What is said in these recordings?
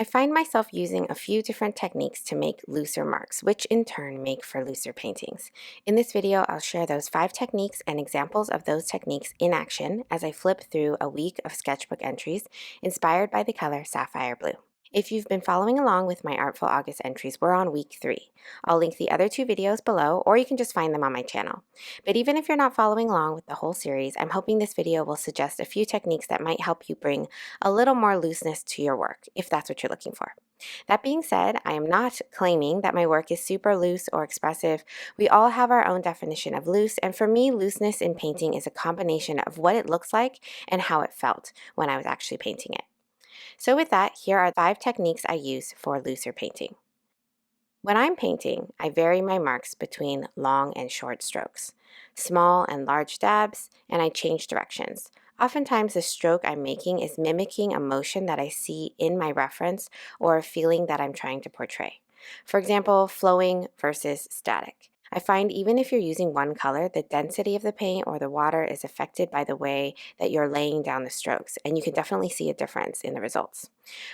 I find myself using a few different techniques to make looser marks, which in turn make for looser paintings. In this video, I'll share those 5 techniques and examples of those techniques in action as I flip through a week of sketchbook entries inspired by the color sapphire blue. If you've been following along with my Artful August entries, we're on week 3. I'll link the other 2 videos below, or you can just find them on my channel. But even if you're not following along with the whole series, I'm hoping this video will suggest a few techniques that might help you bring a little more looseness to your work, if that's what you're looking for. That being said, I am not claiming that my work is super loose or expressive. We all have our own definition of loose, and for me, looseness in painting is a combination of what it looks like and how it felt when I was actually painting it. So with that, here are 5 techniques I use for looser painting. When I'm painting, I vary my marks between long and short strokes, small and large dabs, and I change directions. Oftentimes, the stroke I'm making is mimicking a motion that I see in my reference or a feeling that I'm trying to portray. For example, flowing versus static. I find even if you're using one color, the density of the paint or the water is affected by the way that you're laying down the strokes, and you can definitely see a difference in the results.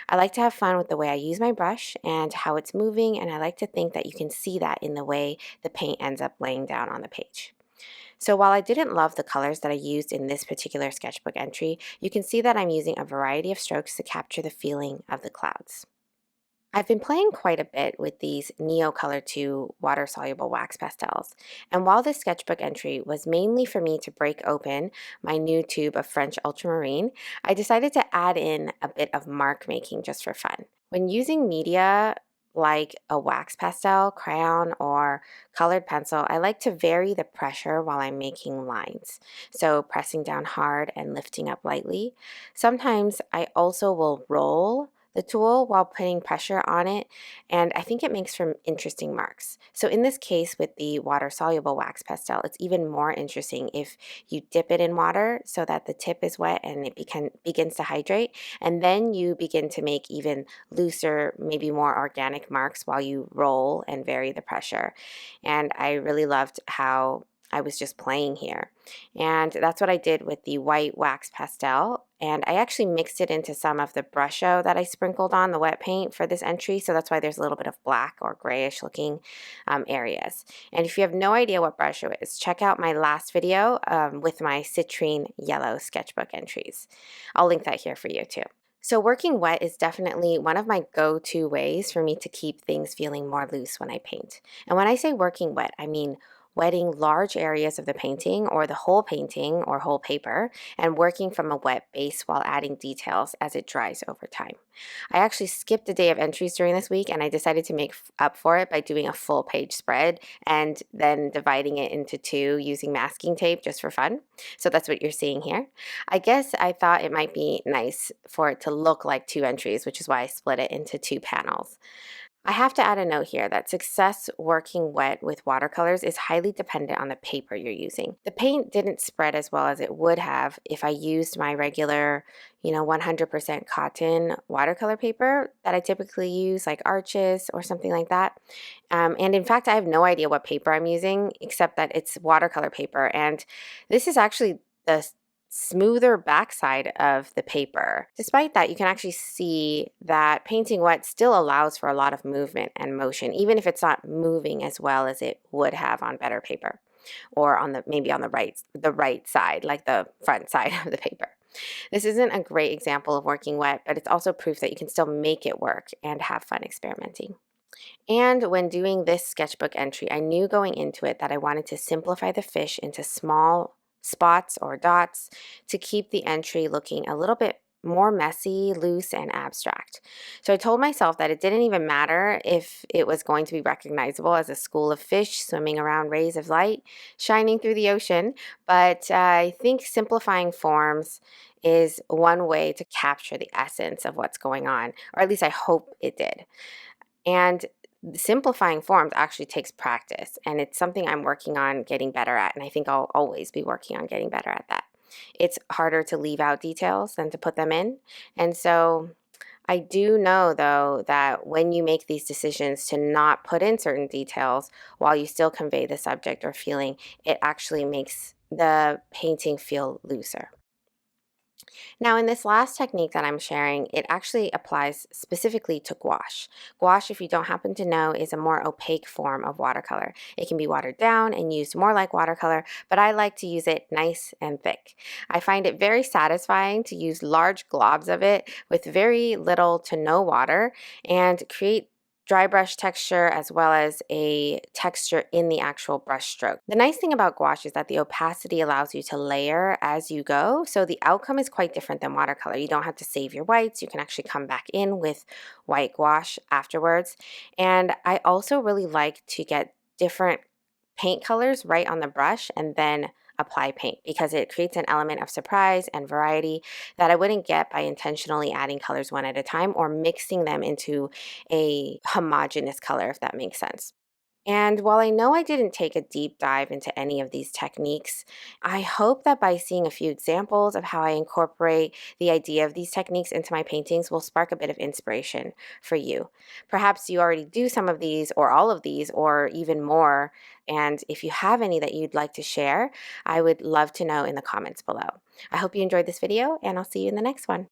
I like to have fun with the way I use my brush and how it's moving, and I like to think that you can see that in the way the paint ends up laying down on the page. So while I didn't love the colors that I used in this particular sketchbook entry, you can see that I'm using a variety of strokes to capture the feeling of the clouds. I've been playing quite a bit with these Neo Color 2 water-soluble wax pastels, and while this sketchbook entry was mainly for me to break open my new tube of French ultramarine, I decided to add in a bit of mark making just for fun. When using media like a wax pastel, crayon, or colored pencil, I like to vary the pressure while I'm making lines, so pressing down hard and lifting up lightly. Sometimes I also will roll the tool while putting pressure on it, and I think it makes for interesting marks. So in this case with the water-soluble wax pastel, it's even more interesting if you dip it in water so that the tip is wet and it begins to hydrate, and then you begin to make even looser, maybe more organic marks while you roll and vary the pressure. And I really loved how I was just playing here. And that's what I did with the white wax pastel. And I actually mixed it into some of the brusho that I sprinkled on the wet paint for this entry. So that's why there's a little bit of black or grayish looking areas. And if you have no idea what brusho is, check out my last video with my citrine yellow sketchbook entries. I'll link that here for you too. So working wet is definitely one of my go-to ways for me to keep things feeling more loose when I paint. And when I say working wet, I mean wetting large areas of the painting or the whole painting or whole paper and working from a wet base while adding details as it dries over time. I actually skipped a day of entries during this week and I decided to make up for it by doing a full page spread and then dividing it into 2 using masking tape just for fun. So that's what you're seeing here. I guess I thought it might be nice for it to look like 2 entries, which is why I split it into 2 panels. I have to add a note here that success working wet with watercolors is highly dependent on the paper you're using. The paint didn't spread as well as it would have if I used my regular, 100% cotton watercolor paper that I typically use, like Arches or something like that. And in fact, I have no idea what paper I'm using, except that it's watercolor paper. And this is actually the smoother backside of the paper. Despite that, you can actually see that painting wet still allows for a lot of movement and motion, even if it's not moving as well as it would have on better paper, or on maybe on the right side, like the front side of the paper. This isn't a great example of working wet, but it's also proof that you can still make it work and have fun experimenting. And when doing this sketchbook entry, I knew going into it that I wanted to simplify the fish into small spots or dots to keep the entry looking a little bit more messy, loose, and abstract. So I told myself that it didn't even matter if it was going to be recognizable as a school of fish swimming around rays of light shining through the ocean, but I think simplifying forms is one way to capture the essence of what's going on, or at least I hope it did. And simplifying forms actually takes practice, and it's something I'm working on getting better at, and I think I'll always be working on getting better at that. It's harder to leave out details than to put them in, and so I do know, though, that when you make these decisions to not put in certain details while you still convey the subject or feeling, it actually makes the painting feel looser. Now, in this last technique that I'm sharing, it actually applies specifically to gouache. Gouache, if you don't happen to know, is a more opaque form of watercolor. It can be watered down and used more like watercolor, but I like to use it nice and thick. I find it very satisfying to use large globs of it with very little to no water and create dry brush texture as well as a texture in the actual brush stroke. The nice thing about gouache is that the opacity allows you to layer as you go, so the outcome is quite different than watercolor. You don't have to save your whites. You can actually come back in with white gouache afterwards. And I also really like to get different paint colors right on the brush and then apply paint because it creates an element of surprise and variety that I wouldn't get by intentionally adding colors one at a time or mixing them into a homogeneous color, if that makes sense. And while I know I didn't take a deep dive into any of these techniques, I hope that by seeing a few examples of how I incorporate the idea of these techniques into my paintings will spark a bit of inspiration for you. Perhaps you already do some of these or all of these or even more. And if you have any that you'd like to share, I would love to know in the comments below. I hope you enjoyed this video and I'll see you in the next one.